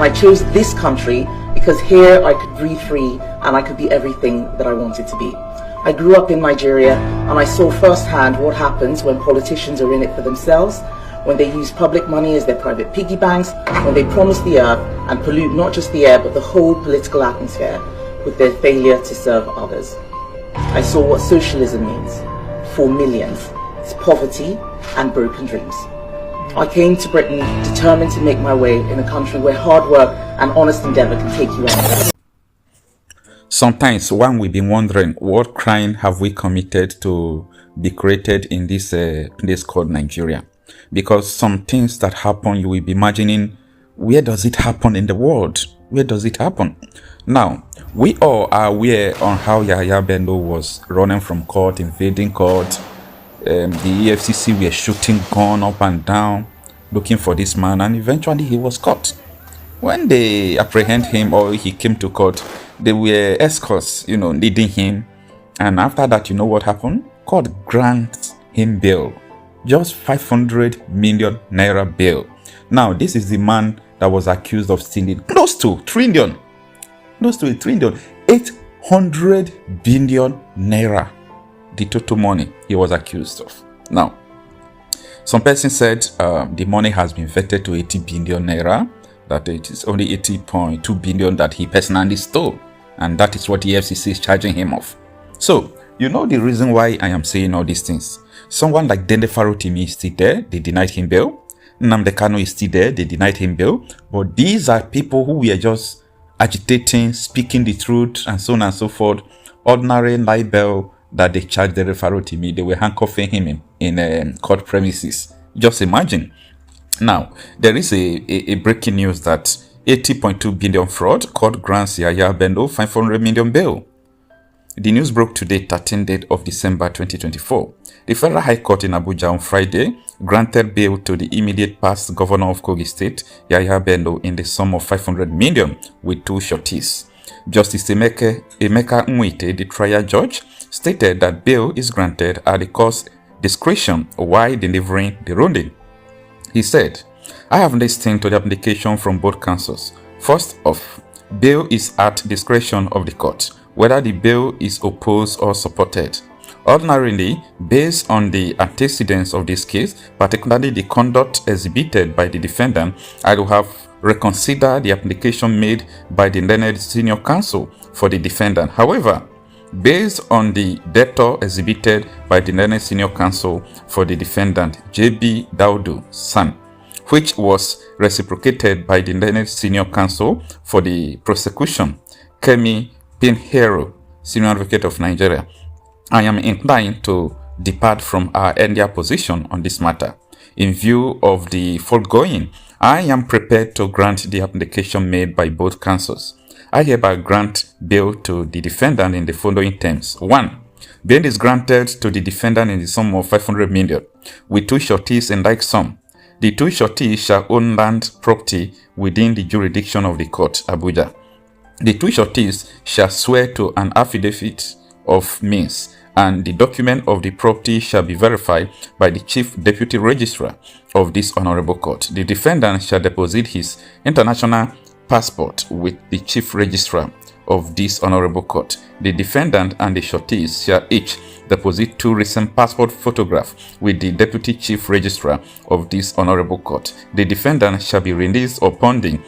I chose this country because here I could breathe free and I could be everything that I wanted to be. I grew up in Nigeria and I saw firsthand what happens when politicians are in it for themselves, when they use public money as their private piggy banks, when they promise the earth and pollute not just the air but the whole political atmosphere with their failure to serve others. I saw what socialism means for millions. It's poverty and broken dreams. I came to Britain determined to make my way in a country where hard work and honest endeavour can take you anywhere. Sometimes one will be wondering, what crime have we committed to be created in this place called Nigeria? Because some things that happen, you will be imagining, where does it happen in the world? Where does it happen? Now, we all are aware on how Yahaya Bello was running from court, invading court. The EFCC were shooting gun up and down, looking for this man, and eventually he was caught. When they apprehend him or he came to court, they were escorts, leading him. And after that, you know what happened? Court grants him bail. Just 500 million naira bail. Now, this is the man that was accused of stealing close to a trillion. 800 billion naira. The total money he was accused of. Now, some person said the money has been vetted to 80 billion naira, that it is only 80.2 billion that he personally stole, and that is what the FCC is charging him of. So, you know the reason why I am saying all these things. Someone like Dende Farotimi is still there, they denied him bail. Nnamdi Kanu is still there, they denied him bail. But these are people who were just agitating, speaking the truth, and so on and so forth. Ordinary libel that they charged the referral to me, they were handcuffing him in court premises. Just imagine. Now, there is a breaking news that 80.2 billion fraud, court grants Yahaya Bello 500 million bail. The news broke today, 13th date of December 2024. The Federal High Court in Abuja on Friday granted bail to the immediate past governor of Kogi State, Yahaya Bello, in the sum of 500 million with two sureties. Justice Emeka Nwite, the trial judge, stated that bail is granted at the court's discretion while delivering the ruling. He said, "I have listened to the application from both counsels. First off, bail is at discretion of the court, whether the bail is opposed or supported. Ordinarily, based on the antecedents of this case, particularly the conduct exhibited by the defendant, I will have reconsidered the application made by the learned senior counsel for the defendant. However, based on the debtor exhibited by the learned senior counsel for the defendant, J.B. Daudu, son, which was reciprocated by the learned senior counsel for the prosecution, Kemi Pinheiro, senior advocate of Nigeria, I am inclined to depart from our earlier position on this matter. In view of the foregoing, I am prepared to grant the application made by both counsels. I hereby grant bail to the defendant in the following terms. 1. Bail is granted to the defendant in the sum of 500 million, with two sureties in like sum. The two sureties shall own land property within the jurisdiction of the court, Abuja. The two sureties shall swear to an affidavit of means, and the document of the property shall be verified by the Chief Deputy Registrar of this Honorable Court. The defendant shall deposit his international passport with the Chief Registrar of this Honorable Court. The defendant and the sureties shall each deposit two recent passport photographs with the Deputy Chief Registrar of this Honorable Court. The defendant shall be released upon the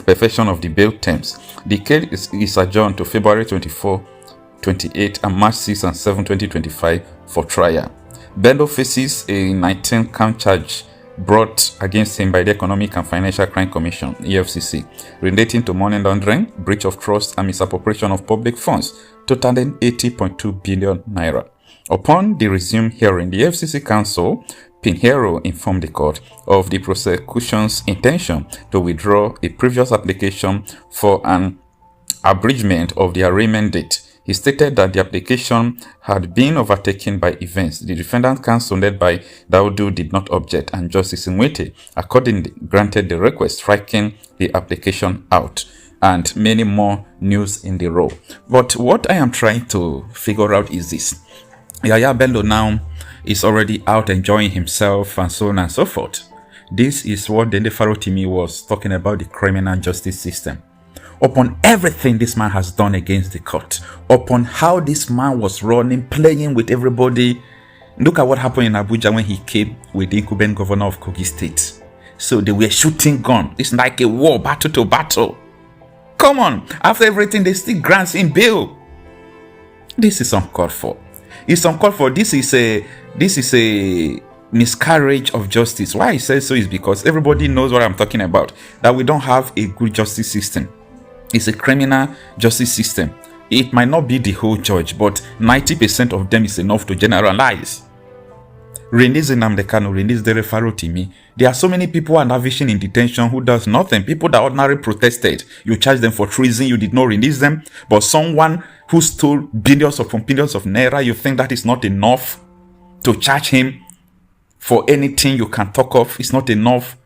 perfection of the bail terms. The case is adjourned to February 24, 28 and March 6 and 7, 2025 for trial. Bello faces a 19-count charge brought against him by the Economic and Financial Crime Commission, EFCC, relating to money laundering, breach of trust, and misappropriation of public funds, totaling 80.2 billion naira. Upon the resumed hearing, the EFCC counsel, Pinheiro, informed the court of the prosecution's intention to withdraw a previous application for an abridgment of the arraignment date. He stated that the application had been overtaken by events. The defendant counsel led by Daudu did not object, and Justice Nwite accordingly granted the request, striking the application out, and many more news in the row. But what I am trying to figure out is this. Yahaya Bello now is already out enjoying himself and so on and so forth. This is what Dende Farotimi was talking about, the criminal justice system. Upon everything this man has done against the court, upon how this man was running, playing with everybody. Look at what happened in Abuja when he came with the incumbent governor of Kogi State. So they were shooting guns. It's like a war, battle to battle. Come on, after everything, they still grants in bail. This is uncalled for. It's uncalled for. This is a miscarriage of justice. Why I say so is because everybody knows what I'm talking about. That we don't have a good justice system. It's a criminal justice system. It might not be the whole judge, but 90% of them is enough to generalize. Release Nnamdi Kanu, release Dele Farotimi. There are so many who are ravishing in detention who does nothing. People that ordinarily protested. You charge them for treason, you did not release them. But someone who stole billions upon billions of naira, you think that is not enough to charge him for anything you can talk of? It's not enough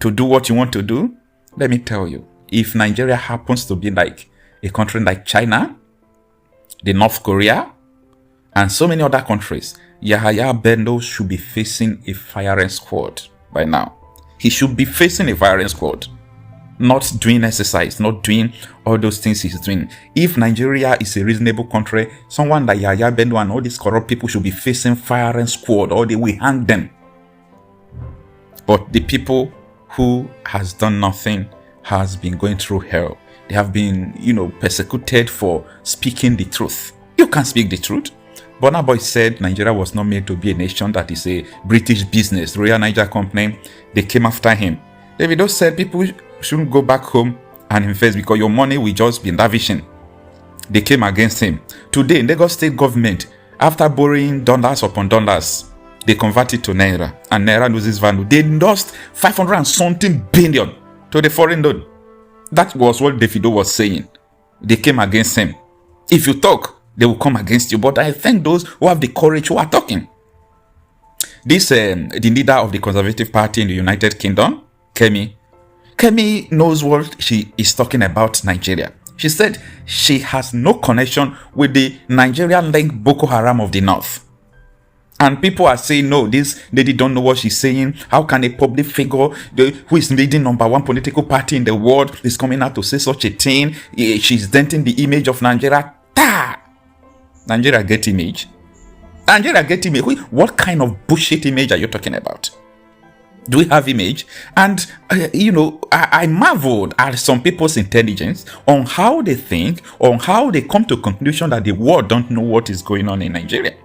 to do what you want to do? Let me tell you, if Nigeria happens to be like a country like China, the North Korea, and so many other countries, Yahaya Bello should be facing a firing squad by now. He should be facing a firing squad. Not doing exercise, not doing all those things he's doing. If Nigeria is a reasonable country, someone like Yahaya Bello and all these corrupt people should be facing firing squad, or they will hang them. But the people who has done nothing has been going through hell. They have been, persecuted for speaking the truth. You can't speak the truth. Burna Boy said Nigeria was not made to be a nation that is a British business. Royal Niger Company, they came after him. Davido said people shouldn't go back home and invest because your money will just be ravishing. They came against him. Today, Lagos state government, after borrowing dollars upon dollars, they converted to Naira, and Naira loses value. They lost 500 and something billion to the foreign loan. That was what Davido was saying. They came against him. If you talk, they will come against you. But I thank those who have the courage who are talking. This, the leader of the Conservative Party in the United Kingdom, Kemi knows what she is talking about Nigeria. She said she has no connection with the Nigerian-linked Boko Haram of the North. And people are saying, no, this lady don't know what she's saying. How can a public figure who is leading #1 political party in the world is coming out to say such a thing? She's denting the image of Nigeria. Nigeria get image. Nigeria get image. What kind of bullshit image are you talking about? Do we have image? And, I marveled at some people's intelligence on how they think, on how they come to a conclusion that the world don't know what is going on in Nigeria.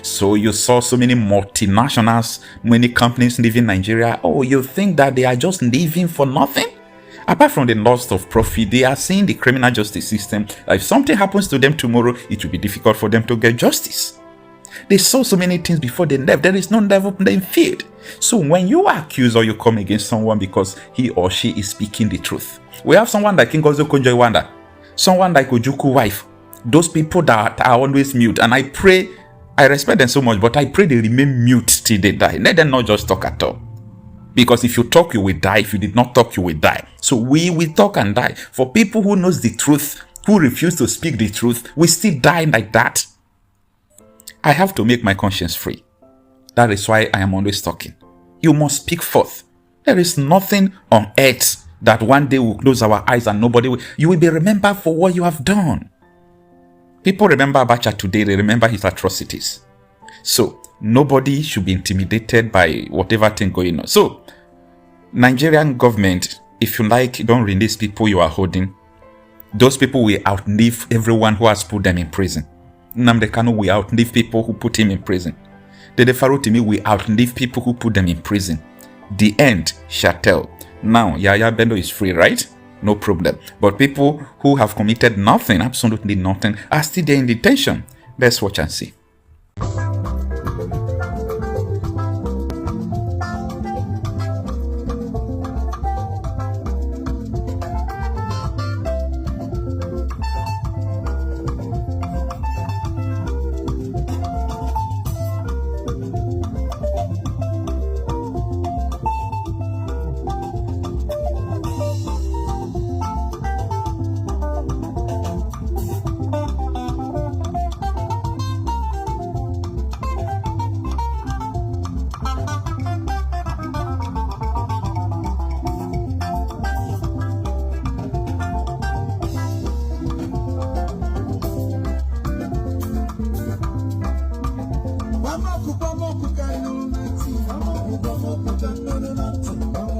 So you saw so many multinationals, many companies leaving Nigeria. Oh, you think that they are just leaving for nothing? Apart from the loss of profit, they are seeing the criminal justice system. If something happens to them tomorrow, it will be difficult for them to get justice. They saw so many things before they left. There is no level playing field. So when you accuse or you come against someone because he or she is speaking the truth, we have someone like Ngozi Okonjo-Iweala, someone like Ojukwu wife, those people that are always mute. And I pray, I respect them so much, but I pray they remain mute till they die. Let them not just talk at all. Because if you talk, you will die. If you did not talk, you will die. So we will talk and die. For people who knows the truth, who refuse to speak the truth, we still die like that. I have to make my conscience free. That is why I am always talking. You must speak forth. There is nothing on earth that one day will close our eyes and nobody will. You will be remembered for what you have done. People remember Abacha today, they remember his atrocities. So, nobody should be intimidated by whatever thing going on. So, Nigerian government, if you like, don't release people you are holding. Those people will outlive everyone who has put them in prison. Nnamdi Kanu will outlive people who put him in prison. Dele Farotimi will outlive people who put them in prison. The end shall tell. Now, Yahaya Bello is free, right? No problem. But people who have committed nothing, absolutely nothing, are still there in detention. Let's watch and see. Amoku Kanu, Amoku Kanu,